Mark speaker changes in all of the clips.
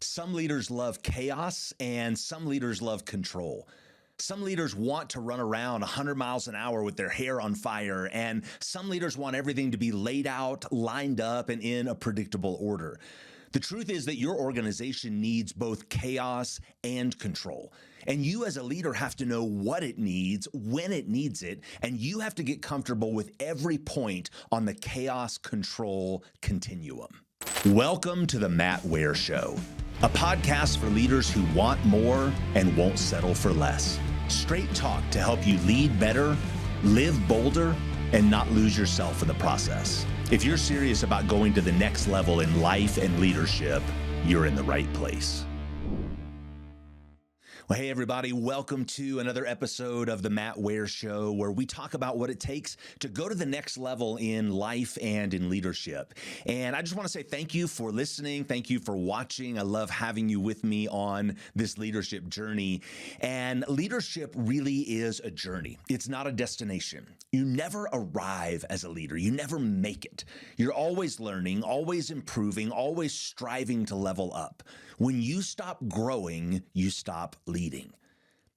Speaker 1: Some leaders love chaos and some leaders love control. Some leaders want to run around 100 miles an hour with their hair on fire, and some leaders want everything to be laid out, lined up, and in a predictable order. The truth is that your organization needs both chaos and control. And you as a leader have to know what it needs, when it needs it, and you have to get comfortable with every point on the chaos control continuum. Welcome to the Matt Ware Show, a podcast for leaders who want more and won't settle for less. Straight talk to help you lead better, live bolder, and not lose yourself in the process. If you're serious about going to the next level in life and leadership, you're in the right place. Well, hey, everybody, welcome to another episode of the Matt Ware Show, where we talk about what it takes to go to the next level in life and in leadership. And I just want to say thank you for listening. Thank you for watching. I love having you with me on this leadership journey. And leadership really is a journey. It's not a destination. You never arrive as a leader. You never make it. You're always learning, always improving, always striving to level up. When you stop growing, you stop leading.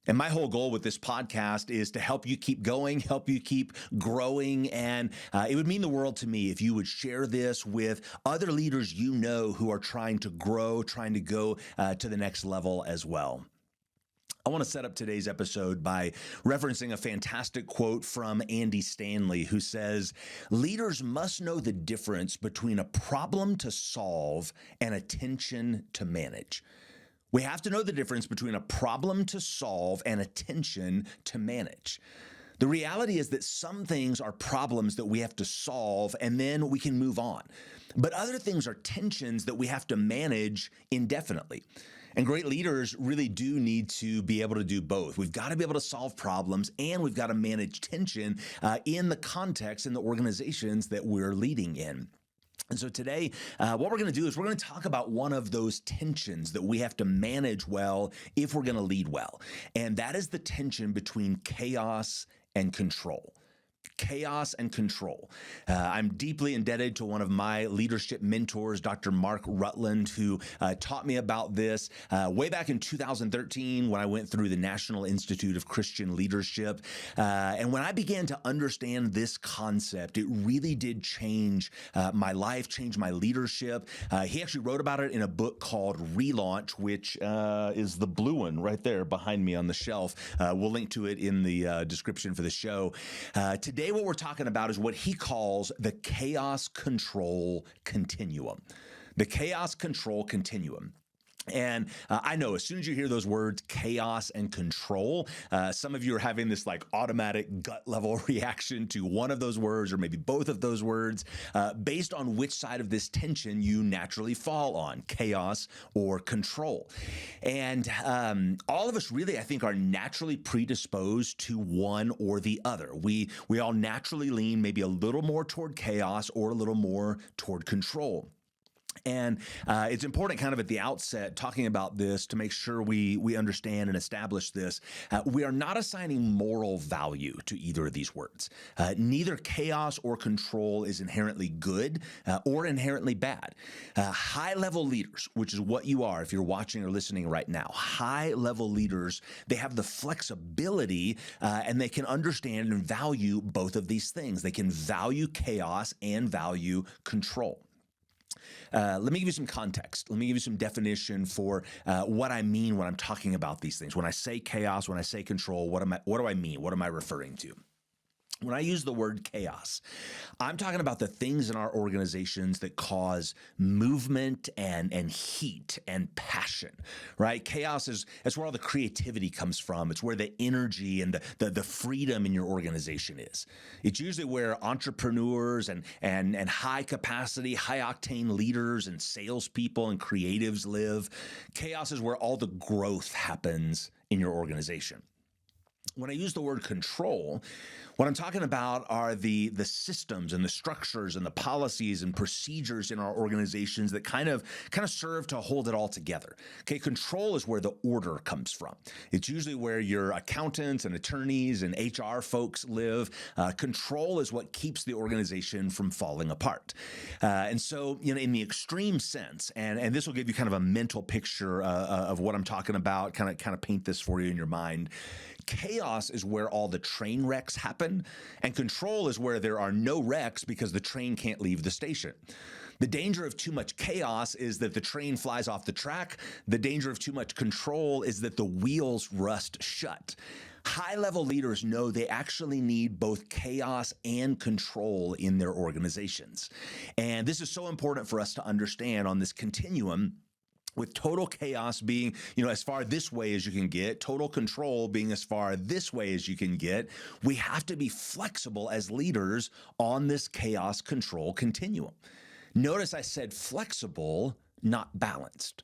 Speaker 1: And my whole goal with this podcast is to help you keep going, help you keep growing. And it would mean the world to me if you would share this with other leaders you know who are trying to grow, trying to go to the next level as well. I want to set up today's episode by referencing a fantastic quote from Andy Stanley, who says, "Leaders must know the difference between a problem to solve and a tension to manage." We have to know the difference between a problem to solve and a tension to manage. The reality is that some things are problems that we have to solve and then we can move on. But other things are tensions that we have to manage indefinitely. And great leaders really do need to be able to do both. We've got to be able to solve problems and we've got to manage tension in the context and the organizations that we're leading in. And so today, what we're going to do is we're going to talk about one of those tensions that we have to manage well if we're going to lead well. And that is the tension between chaos and control. Chaos and control. I'm deeply indebted to one of my leadership mentors, Dr. Mark Rutland, who taught me about this way back in 2013 when I went through the National Institute of Christian Leadership. And when I began to understand this concept, it really did change my life, change my leadership. He actually wrote about it in a book called Relaunch, which is the blue one right there behind me on the shelf. We'll link to it in the description for the show. Today, what we're talking about is what he calls the chaos control continuum. The chaos control continuum. And I know as soon as you hear those words, chaos and control, some of you are having this like automatic gut level reaction to one of those words or maybe both of those words based on which side of this tension you naturally fall on, chaos or control. And all of us really, I think, are naturally predisposed to one or the other. We all naturally lean maybe a little more toward chaos or a little more toward control. And it's important kind of at the outset talking about this to make sure we understand and establish this. We are not assigning moral value to either of these words. Neither chaos or control is inherently good or inherently bad. High-level leaders, which is what you are if you're watching or listening right now, high-level leaders, they have the flexibility and they can understand and value both of these things. They can value chaos and value control. Let me give you some context. Let me give you some definition for what I mean when I'm talking about these things. When I say chaos, when I say control, what do I mean? What am I referring to? When I use the word chaos, I'm talking about the things in our organizations that cause movement and heat and passion, right? Chaos that's where all the creativity comes from. It's where the energy and the freedom in your organization is. It's usually where entrepreneurs and high capacity, high octane leaders and salespeople and creatives live. Chaos is where all the growth happens in your organization. When I use the word control, what I'm talking about are the systems and the structures and the policies and procedures in our organizations that kind of serve to hold it all together. Okay, control is where the order comes from. It's usually where your accountants and attorneys and HR folks live. Control is what keeps the organization from falling apart. And so, in the extreme sense, and this will give you kind of a mental picture of what I'm talking about, kind of paint this for you in your mind. Chaos is where all the train wrecks happen, and control is where there are no wrecks because the train can't leave the station. The danger of too much chaos is that the train flies off the track. The danger of too much control is that the wheels rust shut. High-level leaders know they actually need both chaos and control in their organizations. And this is so important for us to understand on this continuum, with total chaos being, as far this way as you can get, total control being as far this way as you can get. We have to be flexible as leaders on this chaos control continuum. Notice I said flexible, not balanced.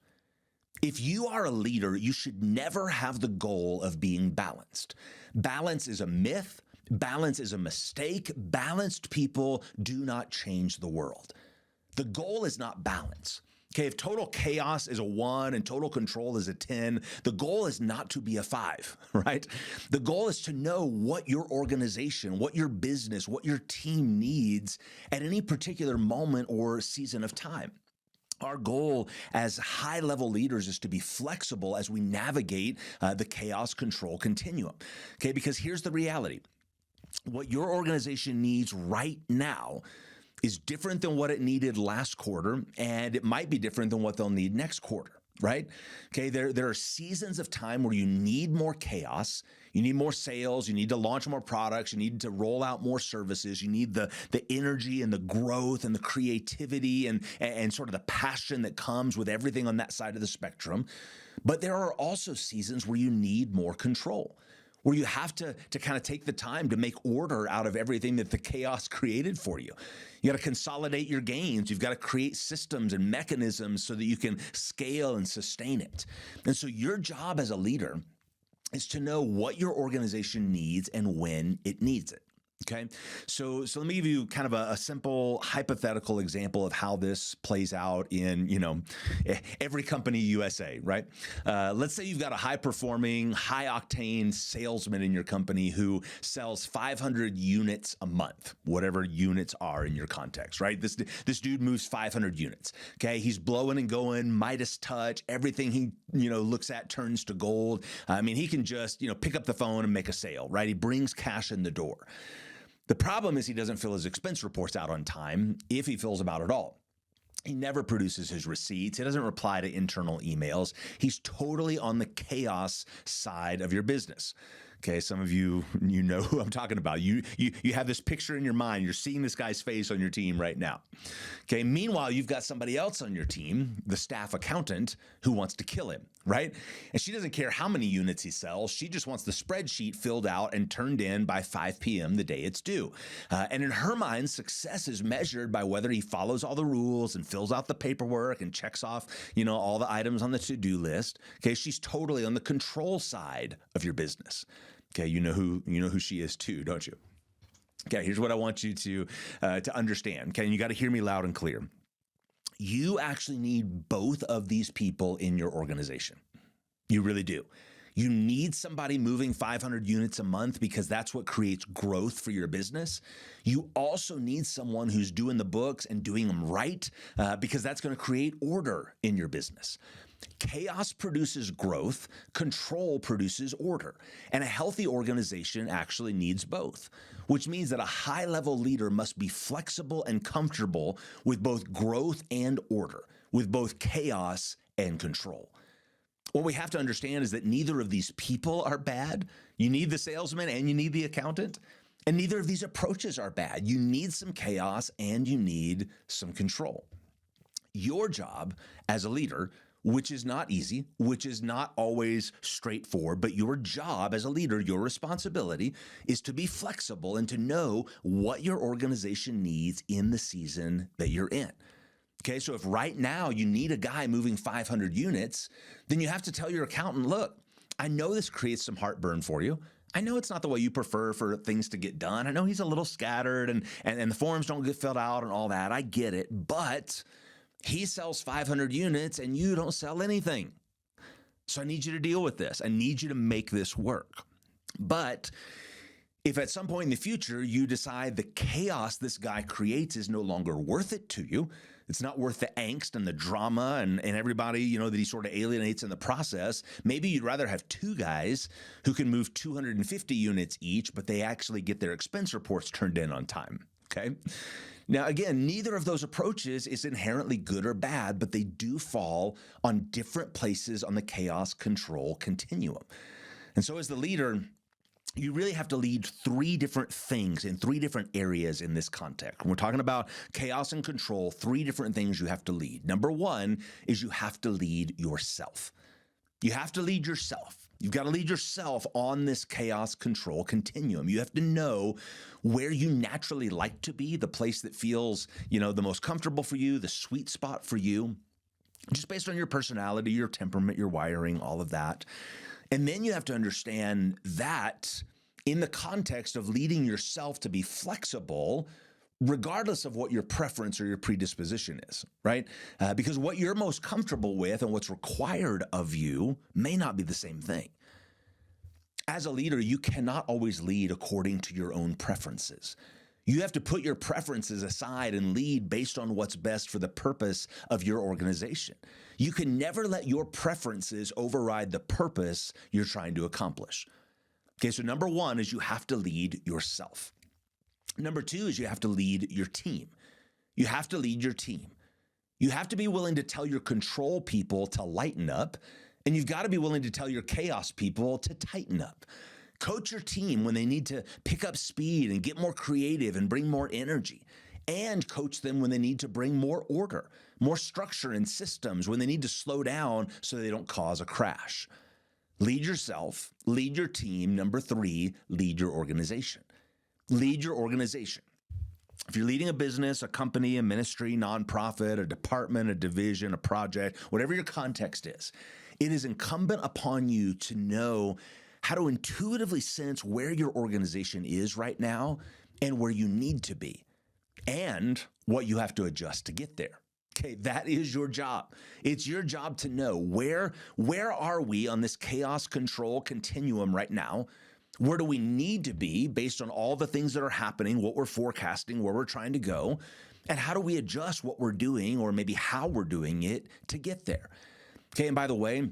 Speaker 1: If you are a leader, you should never have the goal of being balanced. Balance is a myth. Balance is a mistake. Balanced people do not change the world. The goal is not balance. Okay, if total chaos is a 1 and total control is a 10, the goal is not to be a 5, right? The goal is to know what your organization, what your business, what your team needs at any particular moment or season of time. Our goal as high-level leaders is to be flexible as we navigate the chaos control continuum, okay? Because here's the reality. What your organization needs right now is different than what it needed last quarter, and it might be different than what they'll need next quarter, right? Okay, there are seasons of time where you need more chaos, you need more sales, you need to launch more products, you need to roll out more services, you need the energy and the growth and the creativity and sort of the passion that comes with everything on that side of the spectrum. But there are also seasons where you need more control, where you have to kind of take the time to make order out of everything that the chaos created for you. You got to consolidate your gains. You've got to create systems and mechanisms so that you can scale and sustain it. And so your job as a leader is to know what your organization needs and when it needs it. Okay, so let me give you kind of a simple hypothetical example of how this plays out in, every company USA, right? Let's say you've got a high-performing, high-octane salesman in your company who sells 500 units a month, whatever units are in your context, right? This dude moves 500 units, okay? He's blowing and going, Midas touch, everything he, looks at turns to gold. I mean, he can just, pick up the phone and make a sale, right? He brings cash in the door. The problem is he doesn't fill his expense reports out on time, if he fills them out at all. He never produces his receipts. He doesn't reply to internal emails. He's totally on the chaos side of your business. Okay, some of you know who I'm talking about. You have this picture in your mind. You're seeing this guy's face on your team right now. Okay, meanwhile, you've got somebody else on your team, the staff accountant, who wants to kill him, right? And she doesn't care how many units he sells. She just wants the spreadsheet filled out and turned in by 5 p.m. the day it's due. And in her mind, success is measured by whether he follows all the rules and fills out the paperwork and checks off, all the items on the to-do list. Okay, she's totally on the control side of your business. Okay, you know who she is too, don't you? Okay, here's what I want you to understand. Okay, and you got to hear me loud and clear. You actually need both of these people in your organization. You really do. You need somebody moving 500 units a month because that's what creates growth for your business. You also need someone who's doing the books and doing them right because that's going to create order in your business. Chaos produces growth, control produces order, and a healthy organization actually needs both, which means that a high-level leader must be flexible and comfortable with both growth and order, with both chaos and control. What we have to understand is that neither of these people are bad. You need the salesman and you need the accountant, and neither of these approaches are bad. You need some chaos and you need some control. Your job as a leader, which is not easy, which is not always straightforward, but your job as a leader, your responsibility is to be flexible and to know what your organization needs in the season that you're in. Okay, so if right now you need a guy moving 500 units, then you have to tell your accountant, look, I know this creates some heartburn for you. I know it's not the way you prefer for things to get done. I know he's a little scattered and the forms don't get filled out and all that. I get it. But he sells 500 units and you don't sell anything. So I need you to deal with this. I need you to make this work. But if at some point in the future you decide the chaos this guy creates is no longer worth it to you, it's not worth the angst and the drama and everybody, that he sort of alienates in the process, maybe you'd rather have two guys who can move 250 units each, but they actually get their expense reports turned in on time, okay? Now, again, neither of those approaches is inherently good or bad, but they do fall on different places on the chaos control continuum. And so as the leader, you really have to lead three different things in three different areas in this context. When we're talking about chaos and control, three different things you have to lead. Number one is you have to lead yourself. You have to lead yourself. You've got to lead yourself on this chaos control continuum. You have to know where you naturally like to be, the place that feels, the most comfortable for you, the sweet spot for you, just based on your personality, your temperament, your wiring, all of that. And then you have to understand that in the context of leading yourself to be flexible, regardless of what your preference or your predisposition is, right? Because what you're most comfortable with and what's required of you may not be the same thing. As a leader, you cannot always lead according to your own preferences. You have to put your preferences aside and lead based on what's best for the purpose of your organization. You can never let your preferences override the purpose you're trying to accomplish. Okay, so number one is you have to lead yourself. Number two is you have to lead your team. You have to lead your team. You have to be willing to tell your control people to lighten up, and you've got to be willing to tell your chaos people to tighten up. Coach your team when they need to pick up speed and get more creative and bring more energy, and coach them when they need to bring more order, more structure and systems, when they need to slow down so they don't cause a crash. Lead yourself, lead your team. Number three, lead your organization. Lead your organization. If you're leading a business, a company, a ministry, nonprofit, a department, a division, a project, whatever your context is, it is incumbent upon you to know how to intuitively sense where your organization is right now and where you need to be and what you have to adjust to get there. Okay, that is your job. It's your job to know where are we on this chaos control continuum right now? Where do we need to be based on all the things that are happening, what we're forecasting, where we're trying to go, and how do we adjust what we're doing or maybe how we're doing it to get there? Okay, and by the way,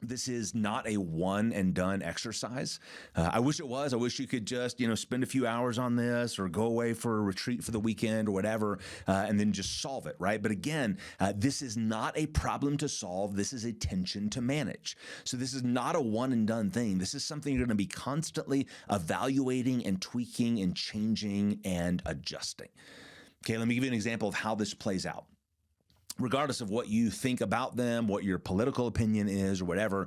Speaker 1: this is not a one and done exercise. I wish it was. I wish you could just, spend a few hours on this or go away for a retreat for the weekend or whatever, and then just solve it, right? But again, this is not a problem to solve. This is a tension to manage. So this is not a one and done thing. This is something you're going to be constantly evaluating and tweaking and changing and adjusting. Okay, let me give you an example of how this plays out. Regardless of what you think about them, what your political opinion is or whatever,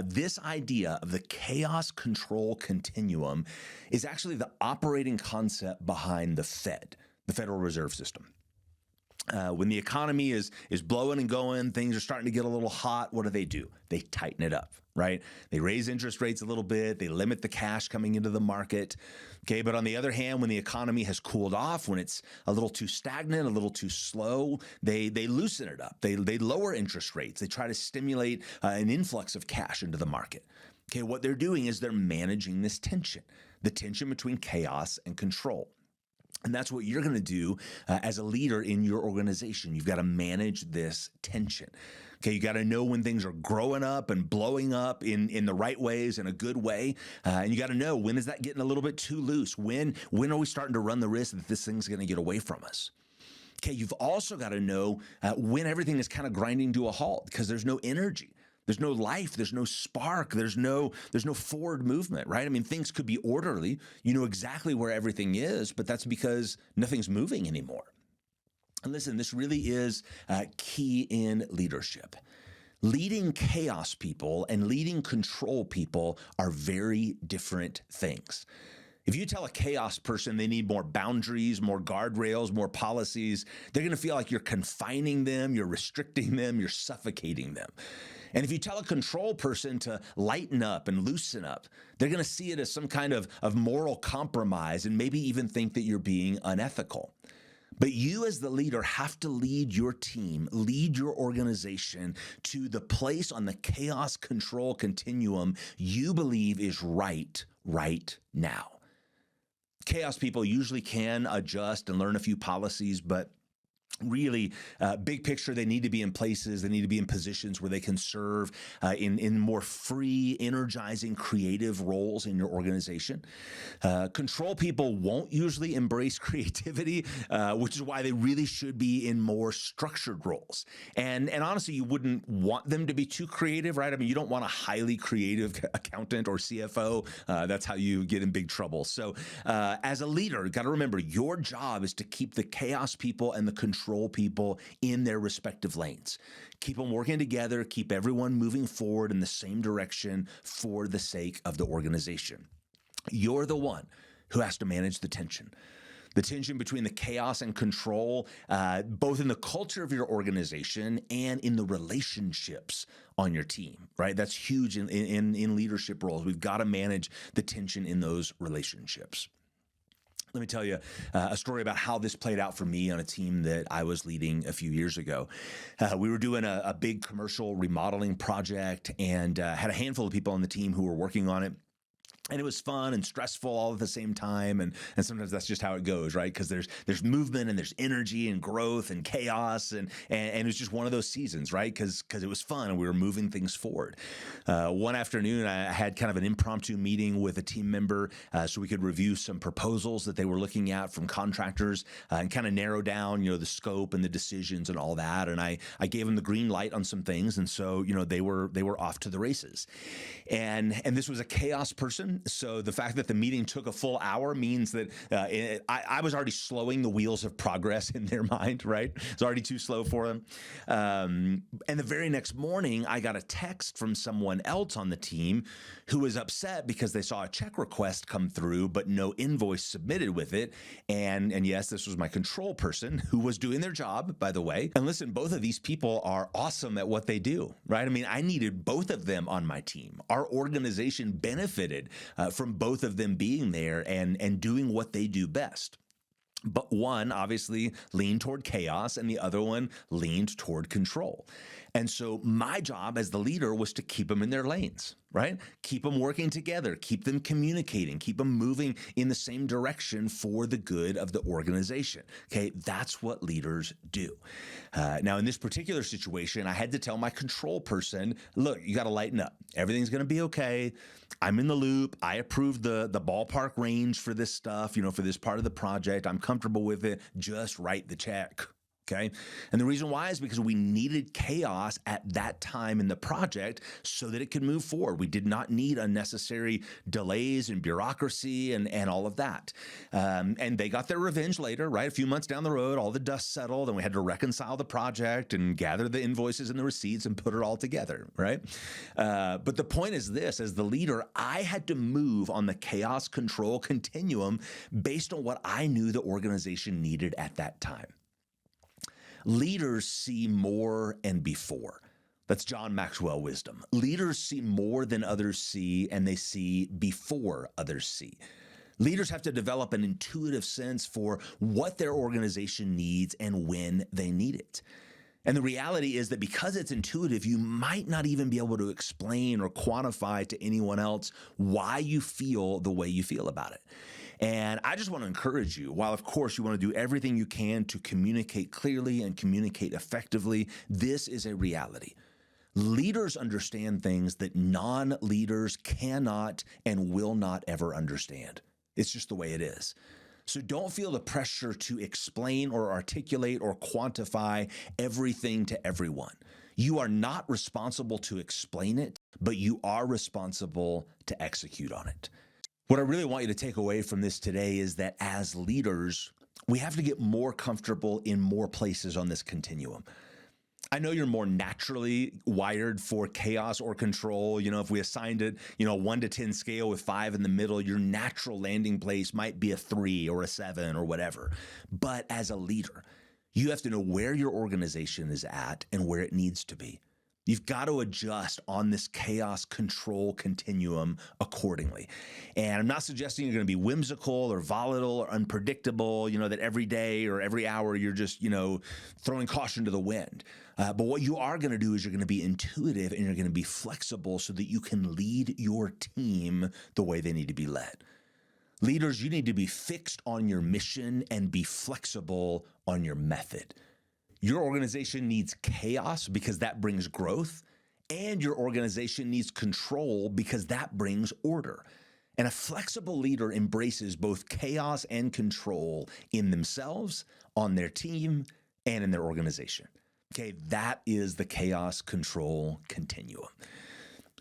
Speaker 1: this idea of the chaos control continuum is actually the operating concept behind the Fed, the Federal Reserve System. When the economy is blowing and going, things are starting to get a little hot, what do? They tighten it up, right? They raise interest rates a little bit. They limit the cash coming into the market. Okay, but on the other hand, when the economy has cooled off, when it's a little too stagnant, a little too slow, they loosen it up. They lower interest rates. They try to stimulate an influx of cash into the market. Okay, what they're doing is they're managing this tension, the tension between chaos and control. And that's what you're going to do as a leader in your organization. You've got to manage this tension. Okay, you got to know when things are growing up and blowing up in the right ways, in a good way. And you got to know when is that getting a little bit too loose? When are we starting to run the risk that this thing's going to get away from us? Okay, you've also got to know when everything is kind of grinding to a halt because there's no energy. There's no life, there's no spark, there's no forward movement, right? I mean, things could be orderly. You know exactly where everything is, but that's because nothing's moving anymore. And listen, this really is key in leadership. Leading chaos people and leading control people are very different things. If you tell a chaos person they need more boundaries, more guardrails, more policies, they're going to feel like you're confining them, you're restricting them, you're suffocating them. And if you tell a control person to lighten up and loosen up, they're going to see it as some kind of moral compromise and maybe even think that you're being unethical. But you as the leader have to lead your team, lead your organization to the place on the chaos control continuum you believe is right now. Chaos people usually can adjust and learn a few policies, but really, big picture, they need to be in places, they need to be in positions where they can serve in more free, energizing, creative roles in your organization. Control people won't usually embrace creativity, which is why they really should be in more structured roles. And honestly, you wouldn't want them to be too creative, right? I mean, you don't want a highly creative accountant or CFO. That's how you get in big trouble. So as a leader, you got to remember, your job is to keep the chaos people and the control people in their respective lanes. Keep them working together, keep everyone moving forward in the same direction for the sake of the organization. You're the one who has to manage the tension between the chaos and control, both in the culture of your organization and in the relationships on your team, right? That's huge in leadership roles. We've got to manage the tension in those relationships. Let me tell you a story about how this played out for me on a team that I was leading a few years ago. We were doing a big commercial remodeling project and had a handful of people on the team who were working on it. And it was fun and stressful all at the same time. And sometimes that's just how it goes, right? Because there's movement and there's energy and growth and chaos. And it was just one of those seasons, right? Because it was fun and we were moving things forward. One afternoon, I had kind of an impromptu meeting with a team member so we could review some proposals that they were looking at from contractors and kind of narrow down, the scope and the decisions and all that. And I gave them the green light on some things. And so, they were off to the races. And this was a chaos person. So the fact that the meeting took a full hour means that I was already slowing the wheels of progress in their mind, right? It's already too slow for them. And the very next morning, I got a text from someone else on the team who was upset because they saw a check request come through, but no invoice submitted with it. And yes, this was my control person who was doing their job, by the way. And listen, both of these people are awesome at what they do, right? I mean, I needed both of them on my team. Our organization benefited from both of them being there and doing what they do best. But one obviously leaned toward chaos and the other one leaned toward control. And so my job as the leader was to keep them in their lanes, right? Keep them working together, keep them communicating, keep them moving in the same direction for the good of the organization. Okay, that's what leaders do. Now, in this particular situation, I had to tell my control person, look, you got to lighten up. Everything's going to be okay. I'm in the loop. I approved the ballpark range for this stuff, for this part of the project. I'm comfortable with it. Just write the check. Okay. And the reason why is because we needed chaos at that time in the project so that it could move forward. We did not need unnecessary delays and bureaucracy and all of that. And they got their revenge later, right? A few months down the road, all the dust settled and we had to reconcile the project and gather the invoices and the receipts and put it all together, right? But the point is this, as the leader, I had to move on the chaos control continuum based on what I knew the organization needed at that time. Leaders see more and before. That's John Maxwell wisdom. Leaders see more than others see, and they see before others see. Leaders have to develop an intuitive sense for what their organization needs and when they need it. And the reality is that because it's intuitive, you might not even be able to explain or quantify to anyone else why you feel the way you feel about it. And I just want to encourage you, while of course you want to do everything you can to communicate clearly and communicate effectively, this is a reality. Leaders understand things that non-leaders cannot and will not ever understand. It's just the way it is. So don't feel the pressure to explain or articulate or quantify everything to everyone. You are not responsible to explain it, but you are responsible to execute on it. What I really want you to take away from this today is that as leaders, we have to get more comfortable in more places on this continuum. I know you're more naturally wired for chaos or control. If we assigned it, 1 to 10 scale with 5 in the middle, your natural landing place might be a 3 or a 7 or whatever. But as a leader, you have to know where your organization is at and where it needs to be. You've got to adjust on this chaos control continuum accordingly. And I'm not suggesting you're going to be whimsical or volatile or unpredictable, that every day or every hour you're just, throwing caution to the wind. But what you are going to do is you're going to be intuitive and you're going to be flexible so that you can lead your team the way they need to be led. Leaders, you need to be fixed on your mission and be flexible on your method. Your organization needs chaos because that brings growth, and your organization needs control because that brings order. And a flexible leader embraces both chaos and control in themselves, on their team, and in their organization. Okay, that is the chaos control continuum.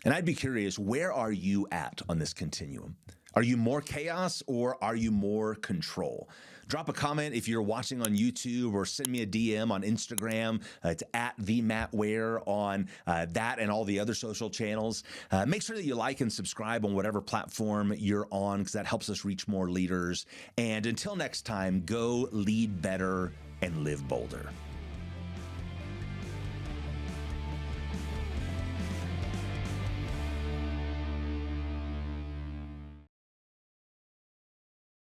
Speaker 1: And I'd be curious, where are you at on this continuum? Are you more chaos or are you more control? Drop a comment if you're watching on YouTube, or send me a DM on Instagram. It's at the Matt Ware on that and all the other social channels. Make sure that you like and subscribe on whatever platform you're on, because that helps us reach more leaders. And until next time, go lead better and live bolder.